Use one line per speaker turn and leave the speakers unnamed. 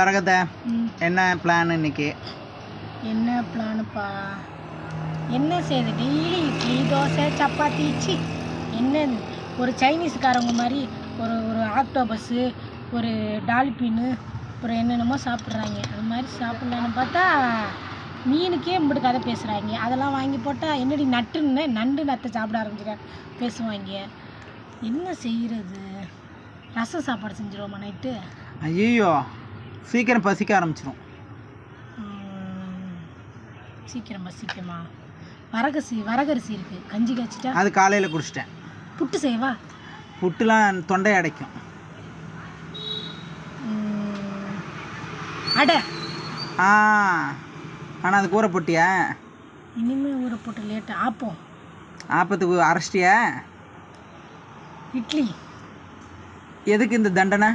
கரகத்தை என்ன பிளான் இன்னைக்கு?
என்ன பிளானுப்பா? என்ன செய்யுது? டெய்லி இட்லி தோசை சப்பாத்தி இச்சி என்ன ஒரு சைனீஸ்காரவங்க மாதிரி ஒரு ஒரு ஆக்டோபஸ்ஸு ஒரு டால்பின்னு ஒரு என்னென்னமோ சாப்பிட்றாங்க. அது மாதிரி சாப்பிட்லான்னு பார்த்தா மீனுக்கே இம்பிட்டு கதை பேசுகிறாங்க. அதெல்லாம் வாங்கி போட்டால் என்னடி நட்டுன்னு நண்டு நத்தை சாப்பிட ஆரம்பிச்சிட்டேன் பேசுவாங்க. என்ன செய்கிறது? ரசம் சாப்பாடு செஞ்சுருவோமா நைட்டு?
ஐயோ, சீக்கிரம் பசிக்க ஆரம்பிச்சிடும்.
சீக்கிரம் பசிக்குமா? வரகரிசி இருக்குது, கஞ்சி காய்ச்சிட்டா
அது காலையில் குடிச்சிட்டேன்.
புட்டு செய்வா?
புட்டுலாம் தொண்டை அடைக்கும்.
அடை
ஆனால் அது கூரை போட்டியா?
இனிமேல் ஊற போட்டு லேட்டு. ஆப்பம்
ஆப்பத்துக்கு அரைச்சிட்டியா?
இட்லி
எதுக்கு இந்த தண்டனை?